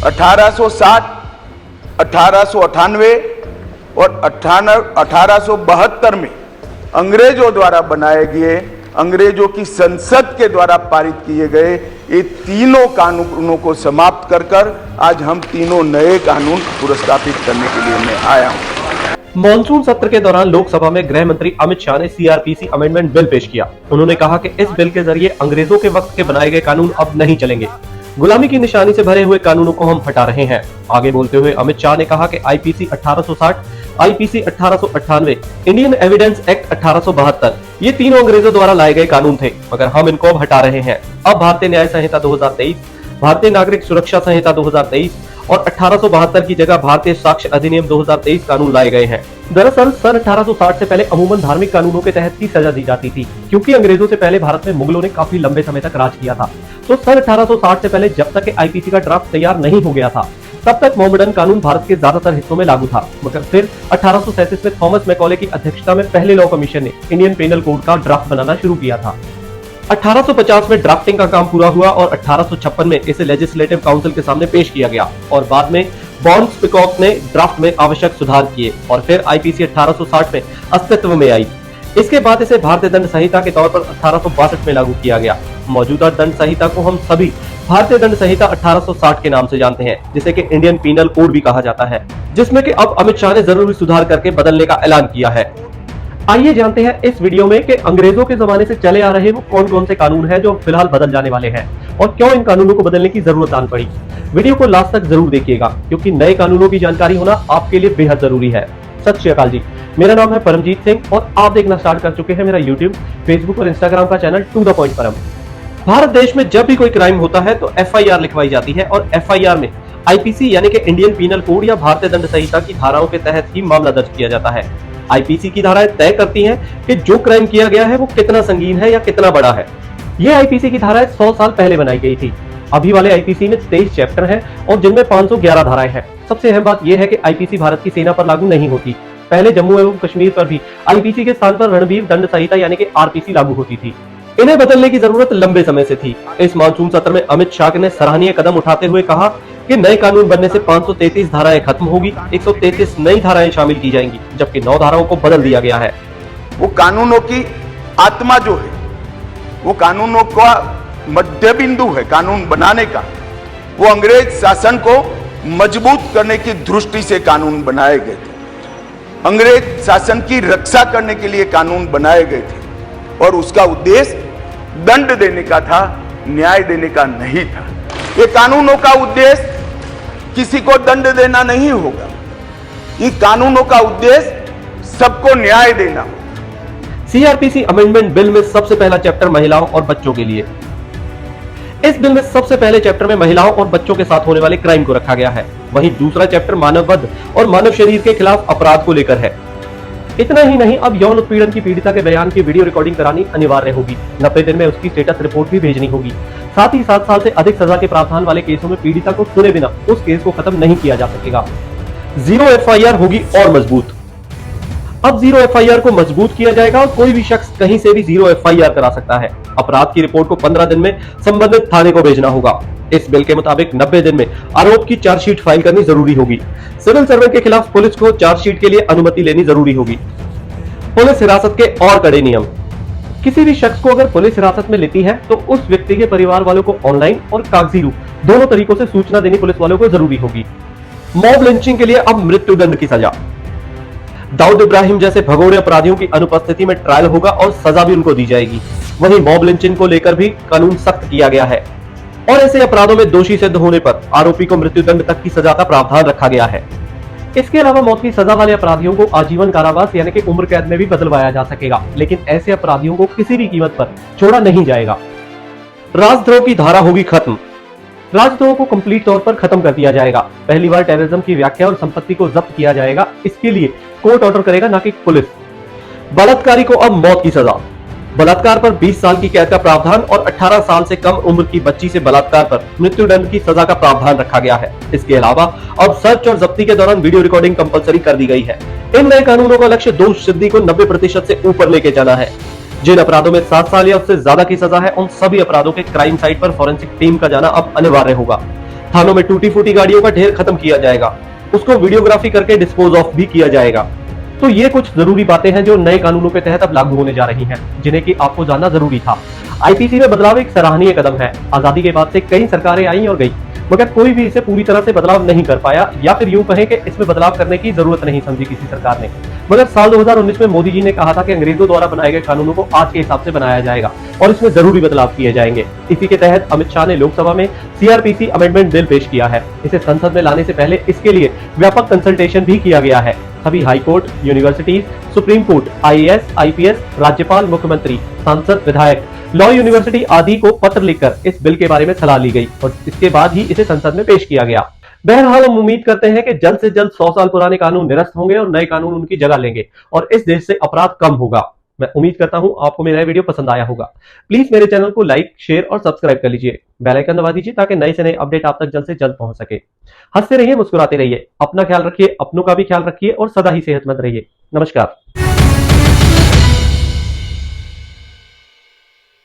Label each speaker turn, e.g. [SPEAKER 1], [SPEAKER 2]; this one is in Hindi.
[SPEAKER 1] 1860, 1898 और 1872 में अंग्रेजों द्वारा बनाए गए, अंग्रेजों की संसद के द्वारा पारित किए गए ये तीनों कानूनों को समाप्त कर आज हम तीनों नए कानून पुरस्कृत करने के लिए मैं आया हूं।
[SPEAKER 2] मॉनसून सत्र के दौरान लोकसभा में गृह मंत्री अमित शाह ने सीआरपीसी अमेंडमेंट बिल पेश किया। उन्होंने कहा कि इस बिल के जरिए अंग्रेजों के वक्त के बनाए गए कानून अब नहीं चलेंगे। गुलामी की निशानी से भरे हुए कानूनों को हम हटा रहे हैं। आगे बोलते हुए अमित शाह ने कहा कि IPC 1860, IPC 1898, Indian evidence act 1872 ये तीनों अंग्रेजों द्वारा लाए गए कानून थे, मगर हम इनको अब हटा रहे हैं। अब भारतीय न्याय संहिता 2023, भारतीय नागरिक सुरक्षा संहिता 2023 और 1872 की जगह भारतीय साक्ष्य अधिनियम 2023 कानून लाए गए हैं। दरअसल सन 1860 से पहले अमूमन धार्मिक कानूनों के तहत ही सजा दी जाती थी, क्योंकि अंग्रेजों से पहले भारत में मुगलों ने काफी लंबे समय तक राज किया था। तो सन 1860 से पहले जब तक आईपीसी का ड्राफ्ट तैयार नहीं हो गया था, तब तक मोहम्मदन कानून भारत के ज्यादातर हिस्सों में लागू था। मगर फिर 1837 में थॉमस मैकॉले की अध्यक्षता में पहले लॉ कमीशन ने इंडियन पेनल कोड का ड्राफ्ट बनाना शुरू किया था। 1850 में ड्राफ्टिंग का काम पूरा हुआ और 1856 में इसे लेजिस्लेटिव काउंसिल के सामने पेश किया गया और बाद में बॉन्ड्स पिकॉक ने ड्राफ्ट में आवश्यक सुधार किए और फिर आईपीसी 1860 में अस्तित्व में आई। इसके बाद इसे भारतीय दंड संहिता के तौर पर 1862 में लागू किया गया। मौजूदा दंड संहिता को हम सभी भारतीय दंड संहिता 1860 के नाम से जानते हैं, जिसे कि इंडियन पीनल कोड भी कहा जाता है, जिसमें कि अब अमित शाह ने जरूरी सुधार करके बदलने का ऐलान किया है। आइए जानते हैं इस वीडियो में कि अंग्रेजों के जमाने से चले आ रहे वो कौन कौन से कानून हैं जो फिलहाल बदल जाने वाले हैं और क्यों इन कानूनों को बदलने की जरूरत आन पड़ी। वीडियो को लास्ट तक जरूर देखिएगा, क्योंकि नए कानूनों की जानकारी होना आपके लिए बेहद जरूरी है। सत श्री अकाल जी, मेरा नाम है परमजीत सिंह और आप देखना स्टार्ट कर चुके हैं मेरा यूट्यूब, फेसबुक और इंस्टाग्राम का चैनल टू द पॉइंट परम। भारत देश में जब भी कोई क्राइम होता है तो एफआईआर लिखवाई जाती है और एफआईआर में आईपीसी यानी कि इंडियन पीनल कोड या भारतीय दंड संहिता की धाराओं के तहत ही मामला दर्ज किया जाता है। आईपीसी की धाराएं तय करती हैं कि जो क्राइम किया गया है वो कितना संगीन है या कितना बड़ा है। ये आईपीसी की धाराएं 100 साल पहले बनाई गई थी। अभी वाले आईपीसी में 23 चैप्टर हैं और जिनमें 511 धाराएं हैं। सबसे अहम बात यह है कि आईपीसी भारत की सेना पर लागू नहीं होती। पहले जम्मू एवं कश्मीर पर भी आईपीसी के स्थान पर रणवीर दंड संहिता यानी कि आरपीसी लागू होती थी। इन्हें बदलने की जरूरत लंबे समय से थी। इस मानसून सत्र में अमित शाह ने सराहनीय कदम उठाते हुए कहा कि नए कानून बनने से 533 धाराएं खत्म होगी, 133 नई धाराएं शामिल की जाएंगी, जबकि 9 धाराओं को बदल दिया गया है।
[SPEAKER 1] वो कानूनों की आत्मा जो है, वो कानूनों का मध्य बिंदु है कानून बनाने का, वो अंग्रेज शासन को मजबूत करने की दृष्टि से कानून बनाए गए थे। अंग्रेज शासन की रक्षा करने के लिए कानून बनाए गए थे और उसका उद्देश्य दंड देने का था, न्याय देने का नहीं था। ये कानूनों का उद्देश्य किसी को दंड देना नहीं होगा, इन कानूनों का उद्देश्य सबको न्याय देना।
[SPEAKER 2] सीआरपीसी अमेंडमेंट बिल में सबसे पहला चैप्टर महिलाओं और बच्चों के लिए। इस बिल में सबसे पहले चैप्टर में महिलाओं और बच्चों के साथ होने वाले क्राइम को रखा गया है। वहीं दूसरा चैप्टर मानव वध और मानव शरीर के खिलाफ अपराध को लेकर है। इतना ही नहीं, अब यौन उत्पीड़न की पीड़िता के बयान की वीडियो रिकॉर्डिंग करानी अनिवार्य होगी। 90 दिन में उसकी स्टेटस रिपोर्ट भी भेजनी होगी। साथ ही 7 साल से अधिक सजा के प्रावधान वाले केसों में पीड़िता को सुने बिना उस केस को खत्म नहीं किया जा सकेगा। जीरो एफआईआर होगी और मजबूत। अब जीरो एफआईआर को मजबूत किया जाएगा और कोई भी शख्स कहीं से भी जीरो एफआईआर करा सकता है। अपराध की रिपोर्ट को 15 दिन में संबंधित थाने को भेजना होगा। इस बिल के मुताबिक 90 दिन में आरोप की चार्जशीट फाइल करनी जरूरी होगी। सिविल सर्वेंट के खिलाफ पुलिस को चार्जशीट के लिए अनुमति लेनी जरूरी होगी। पुलिस हिरासत के और कड़े नियम। किसी भी शख्स को अगर पुलिस हिरासत में लेती है तो उस व्यक्ति के परिवार वालों को ऑनलाइन और कागजी रूप दोनों तरीकों से सूचना देनी पुलिस वालों को जरूरी होगी। मॉब लिंचिंग के लिए अब मृत्युदंड की सजा। दाऊद इब्राहिम जैसे भगोड़े अपराधियों की अनुपस्थिति में ट्रायल होगा और सजा भी उनको दी जाएगी। वहीं मॉब लिंचिंग को लेकर भी कानून सख्त किया गया है और ऐसे अपराधों में दोषी सिद्ध होने पर आरोपी को मृत्युदंड तक की सजा का प्रावधान रखा गया है। इसके अलावा मौत की सजा वाले अपराधियों को आजीवन कारावास यानी कि उम्र कैद में भी बदलवाया जा सकेगा, लेकिन ऐसे अपराधियों को किसी भी कीमत पर छोड़ा नहीं जाएगा। राजद्रोह की धारा होगी खत्म। राजद्रोह को कंप्लीट तौर पर खत्म कर दिया जाएगा। पहली बार टेररिज्म की व्याख्या और संपत्ति को जब्त किया जाएगा। इसके लिए कोर्ट ऑर्डर करेगा, ना कि पुलिस। बलात्कारी को अब मौत की सजा। बलात्कार पर 20 साल की कैद का प्रावधान और 18 साल से कम उम्र की बच्ची से बलात्कार पर मृत्युदंड की सजा का प्रावधान रखा गया है। इसके अलावा अब सर्च और जब्ती के दौरान वीडियो रिकॉर्डिंग कंपलसरी कर दी गई है। इन नए कानूनों का लक्ष्य दोष सिद्धि को 90% से ऊपर लेके जाना है। जिन अपराधों में 7 साल या उससे ज्यादा की सजा है, उन सभी अपराधों के क्राइम साइट पर फॉरेंसिक टीम का जाना अब अनिवार्य होगा। थानों में टूटी फूटी गाड़ियों का ढेर खत्म किया जाएगा, उसको वीडियोग्राफी करके डिस्पोज ऑफ भी किया जाएगा। तो ये कुछ जरूरी बातें हैं जो नए कानूनों के तहत अब लागू होने जा रही हैं, जिन्हें कि आपको जानना जरूरी था। आईपीसी में बदलाव एक सराहनीय कदम है। आजादी के बाद से कई सरकारें आई और गई, मगर कोई भी इसे पूरी तरह से बदलाव नहीं कर पाया, या फिर यूं कहें कि इसमें बदलाव करने की जरूरत नहीं समझी किसी सरकार ने। मगर साल 2019 में मोदी जी ने कहा था कि अंग्रेजों द्वारा बनाए गए कानूनों को आज के हिसाब से बनाया जाएगा और इसमें जरूरी बदलाव किए जाएंगे। इसी के तहत अमित शाह ने लोकसभा में सीआरपीसी अमेंडमेंट बिल पेश किया है। इसे संसद में लाने से पहले इसके लिए व्यापक कंसल्टेशन भी किया गया है। सभी high court, universities, supreme court, IAS, IPS, राज्यपाल, मुख्यमंत्री, सांसद, विधायक, लॉ यूनिवर्सिटी आदि को पत्र लिखकर इस बिल के बारे में सलाह ली गई और इसके बाद ही इसे संसद में पेश किया गया। बहरहाल हम उम्मीद करते हैं कि जल्द से जल्द 100 साल पुराने कानून निरस्त होंगे और नए कानून उनकी जगह लेंगे और इस देश से अपराध कम होगा। मैं उम्मीद करता हूं आपको मेरा वीडियो पसंद आया होगा। प्लीज मेरे चैनल को लाइक, शेयर और सब्सक्राइब कर लीजिए। बेल आइकन दबा दीजिए ताकि नए से नए अपडेट आप तक जल्द से जल्द पहुंच सके। हंसते रहिए, मुस्कुराते रहिए, अपना ख्याल रखिए, अपनों का भी ख्याल रखिए और सदा ही सेहतमंद रहिए। नमस्कार।